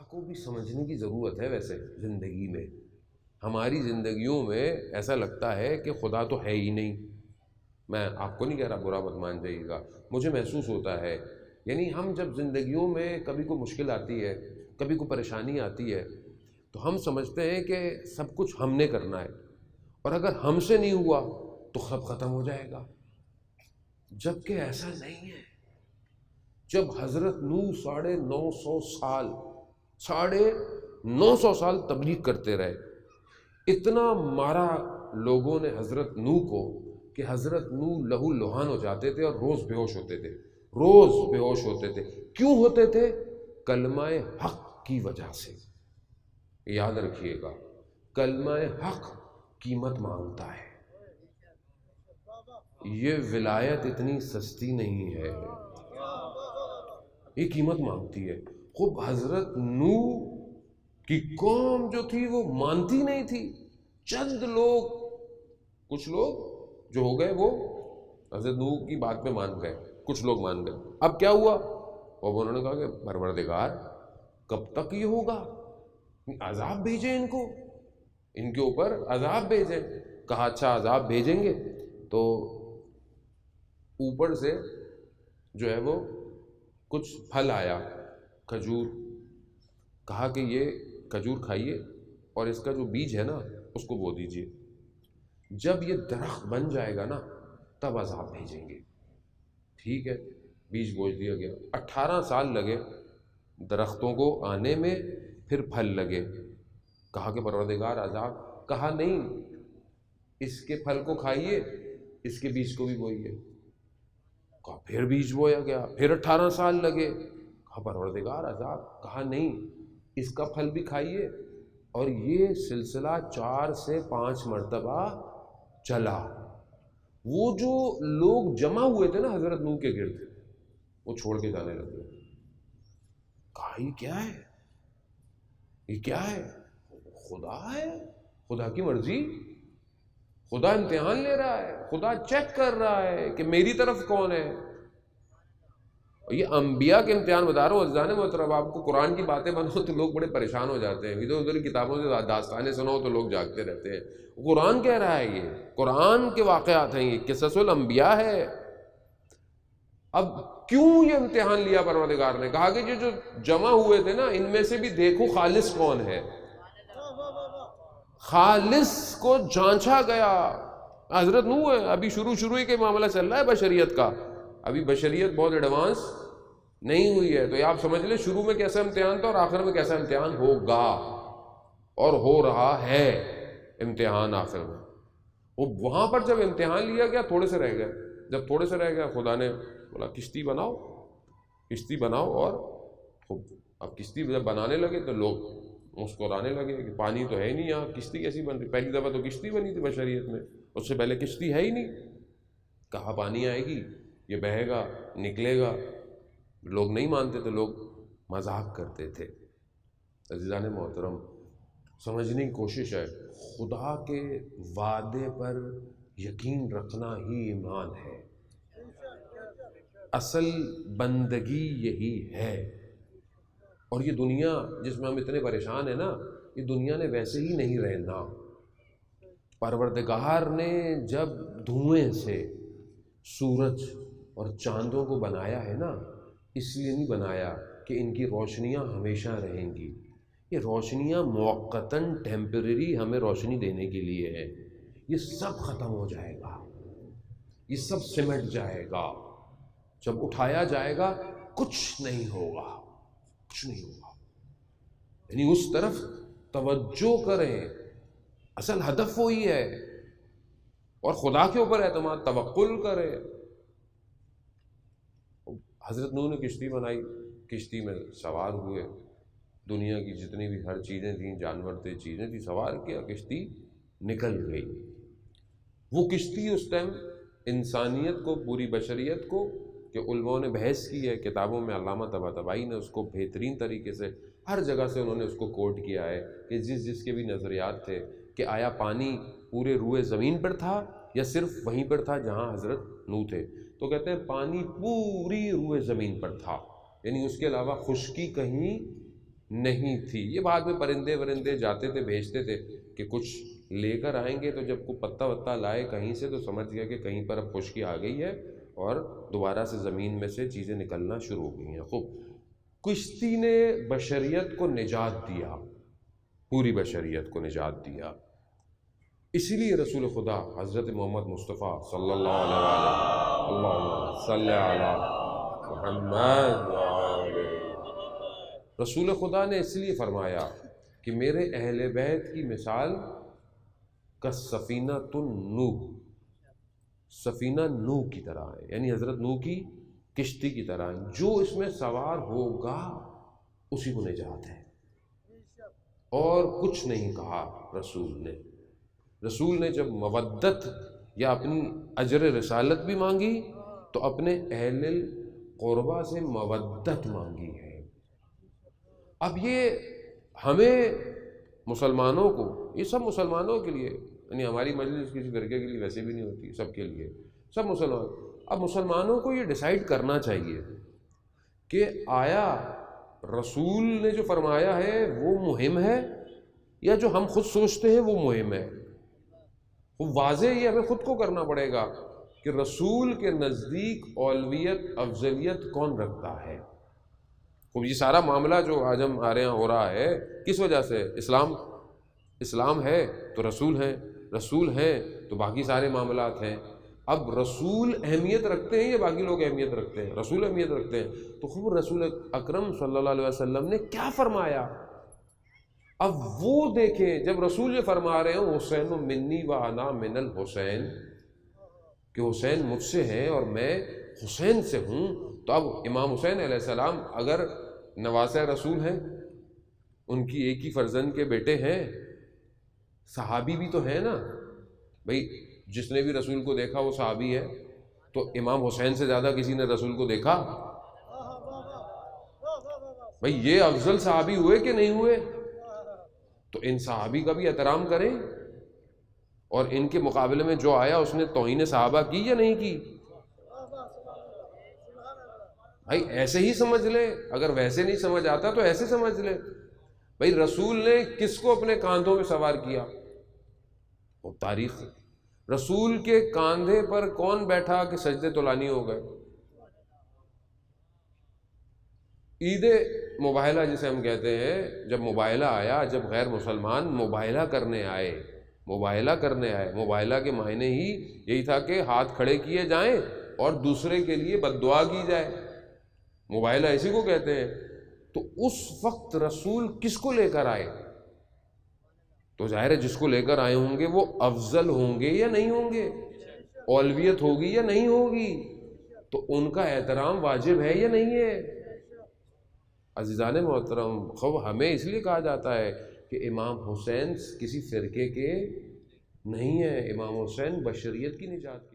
کو بھی سمجھنے کی ضرورت ہے. ویسے زندگی میں ہماری زندگیوں میں ایسا لگتا ہے کہ خدا تو ہے ہی نہیں. میں آپ کو نہیں کہہ رہا، برا مت مان جائیے گا، مجھے محسوس ہوتا ہے. یعنی ہم جب زندگیوں میں کبھی کوئی مشکل آتی ہے، کبھی کوئی پریشانی آتی ہے، تو ہم سمجھتے ہیں کہ سب کچھ ہم نے کرنا ہے، اور اگر ہم سے نہیں ہوا تو سب ختم ہو جائے گا. جبکہ ایسا نہیں ہے. جب حضرت نوح 950 سال تبلیغ کرتے رہے، اتنا مارا لوگوں نے حضرت نوح کو کہ حضرت نوح لہو لہان ہو جاتے تھے اور روز بے ہوش ہوتے تھے. روز بے ہوش ہوتے تھے. کیوں ہوتے تھے؟ کلمہ حق کی وجہ سے. یاد رکھیے گا، کلمہ حق قیمت مانگتا ہے. یہ ولایت اتنی سستی نہیں ہے، یہ قیمت مانگتی ہے. خوب حضرت نوح کی قوم جو تھی وہ مانتی نہیں تھی. چند لوگ، کچھ لوگ جو ہو گئے وہ حضرت نوح کی بات پہ مان گئے، کچھ لوگ مان گئے. اب کیا ہوا؟ اب انہوں نے کہا کہ پروردگار کب تک یہ ہوگا؟ عذاب بھیجیں ان کو، ان کے اوپر عذاب بھیجیں. کہا اچھا عذاب بھیجیں گے تو اوپر سے جو ہے وہ کچھ پھل آیا، کھجور. کہا کہ یہ کھجور کھائیے اور اس کا جو بیج ہے نا اس کو بو دیجئے. جب یہ درخت بن جائے گا نا تب عذاب بھیجیں گے. ٹھیک ہے، بیج بوجھ دیا گیا. 18 سال لگے درختوں کو آنے میں، پھر پھل لگے. کہا کہ پروردگار عذاب. کہا نہیں، اس کے پھل کو کھائیے، اس کے بیج کو بھی بوئیے. کہا پھر بیج بویا گیا، پھر 18 سال لگے. کہا پروردگار عذاب. کہا نہیں، اس کا پھل بھی کھائیے. اور یہ سلسلہ 4 سے 5 مرتبہ چلا. وہ جو لوگ جمع ہوئے تھے نا حضرت نوح کے گرد، وہ چھوڑ کے جانے لگے. کہا یہ کیا ہے، یہ کیا ہے؟ خدا ہے، خدا کی مرضی. خدا امتحان لے رہا ہے، خدا چیک کر رہا ہے کہ میری طرف کون ہے. اور یہ انبیاء کے امتحان بتا رہا ہوں عزیزان محترم. آپ کو قرآن کی باتیں بنو تو لوگ بڑے پریشان ہو جاتے ہیں، ادھر ادھر کتابوں سے داستانیں سنو تو لوگ جاگتے رہتے ہیں. قرآن کہہ رہا ہے، یہ قرآن کے واقعات ہیں، یہ قصص الانبیاء ہے. اب کیوں یہ امتحان لیا پروردگار نے؟ کہا کہ یہ جو جمع ہوئے تھے نا ان میں سے بھی دیکھو خالص کون ہے. خالص کو جانچا گیا. حضرت نوح ہے، ابھی شروع ہی کے معاملہ چل رہا ہے بشریت کا. ابھی بشریت بہت ایڈوانس نہیں ہوئی ہے. تو یہ آپ سمجھ لیں شروع میں کیسا امتحان تھا اور آخر میں کیسا امتحان ہوگا، اور ہو رہا ہے امتحان آخر میں. وہ وہاں پر جب امتحان لیا گیا تھوڑے سے رہ گئے. جب تھوڑے سے رہ گیا خدا نے بولا کشتی بناؤ، کشتی بناؤ. اور اب کشتی جب بنانے لگے تو لوگ مسکرانے لگے کہ پانی تو ہے ہی نہیں یہاں، کشتی کیسی بن رہی؟ پہلی دفعہ تو کشتی بنی تھی بشریت میں، اس سے پہلے کشتی ہے ہی نہیں. کہاں پانی آئے گی، یہ بہے گا نکلے گا. لوگ نہیں مانتے تو لوگ مذاق کرتے تھے. عزیزان محترم سمجھنے کی کوشش ہے، خدا کے وعدے پر یقین رکھنا ہی ایمان ہے. اصل بندگی یہی ہے. اور یہ دنیا جس میں ہم اتنے پریشان ہیں نا، یہ دنیا نے ویسے ہی نہیں رہنا. پروردگار نے جب دھوئیں سے سورج اور چاندوں کو بنایا ہے نا، اس لیے نہیں بنایا کہ ان کی روشنیاں ہمیشہ رہیں گی. یہ روشنیاں موقتاً ٹیمپریری ہمیں روشنی دینے کے لیے ہے. یہ سب ختم ہو جائے گا، یہ سب سمٹ جائے گا. جب اٹھایا جائے گا کچھ نہیں ہوگا، کچھ نہیں ہوگا. یعنی اس طرف توجہ کریں، اصل ہدف وہی ہے. اور خدا کے اوپر اعتماد، توکل کریں. حضرت نوح نے کشتی بنائی، کشتی میں سوار ہوئے. دنیا کی جتنی بھی ہر چیزیں تھیں، جانور تھے، چیزیں تھیں، سوار کیا، کشتی نکل گئی. وہ کشتی اس ٹائم انسانیت کو، پوری بشریت کو، کہ علماء نے بحث کی ہے کتابوں میں، علامہ طباطبائی نے اس کو بہترین طریقے سے ہر جگہ سے انہوں نے اس کو کوٹ کیا ہے کہ جس کے بھی نظریات تھے کہ آیا پانی پورے روئے زمین پر تھا یا صرف وہیں پر تھا جہاں حضرت نوح تھے. تو کہتے ہیں پانی پوری روئے زمین پر تھا، یعنی اس کے علاوہ خشکی کہیں نہیں تھی۔ یہ بعد میں پرندے ورندے جاتے تھے، بھیجتے تھے کہ کچھ لے کر آئیں گے، تو جب کوئی پتا وتا لائے کہیں سے تو سمجھ گیا کہ کہیں پر اب خشکی آ گئی ہے اور دوبارہ سے زمین میں سے چیزیں نکلنا شروع ہو گئی ہیں۔ خوب، کشتی نے بشریت کو نجات دیا، پوری بشریت کو نجات دیا۔ اسی لیے رسول خدا حضرت محمد مصطفیٰ صلی اللہ علیہ وآلہ، اللہم صلی علی محمد وآلہ، رسول خدا نے اس لیے فرمایا کہ میرے اہل بیت کی مثال کالسفینۃ نوح، سفینہ نوح کی طرح ہے، یعنی حضرت نوح کی کشتی کی طرح ہے، جو اس میں سوار ہوگا اسی کو نجات ہے۔ اور کچھ نہیں کہا رسول نے جب مودت یا اپنی اجر رسالت بھی مانگی تو اپنے اہل قربا سے مودت مانگی ہے۔ اب یہ ہمیں مسلمانوں کو، یہ سب مسلمانوں کے لیے، یعنی ہماری مجلس کسی فرقے کے لیے ویسے بھی نہیں ہوتی، سب کے لیے، سب مسلمان۔ اب مسلمانوں کو یہ ڈیسائیڈ کرنا چاہیے کہ آیا رسول نے جو فرمایا ہے وہ مہم ہے یا جو ہم خود سوچتے ہیں وہ مہم ہے۔ وہ واضح یہ ہمیں خود کو کرنا پڑے گا کہ رسول کے نزدیک اولویت افضلیت کون رکھتا ہے۔ یہ سارا معاملہ جو آج ہم آ رہے ہیں ہو رہا ہے کس وجہ سے؟ اسلام ہے تو رسول ہیں تو باقی سارے معاملات ہیں۔ اب رسول اہمیت رکھتے ہیں یا باقی لوگ اہمیت رکھتے ہیں؟ رسول اہمیت رکھتے ہیں۔ تو خوب رسول اکرم صلی اللہ علیہ وسلم نے کیا فرمایا، اب وہ دیکھیں۔ جب رسول یہ فرما رہے ہیں حسین منی و انا من الحسین، کہ حسین مجھ سے ہیں اور میں حسین سے ہوں، تو اب امام حسین علیہ السلام اگر نواسہ رسول ہیں، ان کی ایک ہی فرزند کے بیٹے ہیں، صحابی بھی تو ہیں نا بھئی، جس نے بھی رسول کو دیکھا وہ صحابی ہے، تو امام حسین سے زیادہ کسی نے رسول کو دیکھا؟ بھئی یہ افضل صحابی ہوئے کہ نہیں ہوئے؟ تو ان صحابی کا بھی احترام کریں، اور ان کے مقابلے میں جو آیا اس نے توہین صحابہ کی یا نہیں کی؟ بھائی ایسے ہی سمجھ لے، اگر ویسے نہیں سمجھ آتا تو ایسے سمجھ لے۔ بھائی رسول نے کس کو اپنے کاندھوں میں سوار کیا؟ وہ تاریخ، رسول کے کاندھے پر کون بیٹھا کہ سجدے طولانی ہو گئے؟ عید مباہلہ جسے ہم کہتے ہیں، جب مباہلہ آیا، جب غیر مسلمان مباہلہ کرنے آئے، مباہلہ کے معنی ہی یہی تھا کہ ہاتھ کھڑے کیے جائیں اور دوسرے کے لیے بد دعا کی جائے، مباہلہ اسی کو کہتے ہیں۔ تو اس وقت رسول کس کو لے کر آئے؟ تو ظاہر ہے جس کو لے کر آئے ہوں گے وہ افضل ہوں گے یا نہیں ہوں گے، اولویت ہوگی یا نہیں ہوگی، تو ان کا احترام واجب ہے یا نہیں ہے؟ عزیزان محترم، خوب ہمیں اس لیے کہا جاتا ہے کہ امام حسین کسی فرقے کے نہیں ہیں، امام حسین بشریت کی نجات کی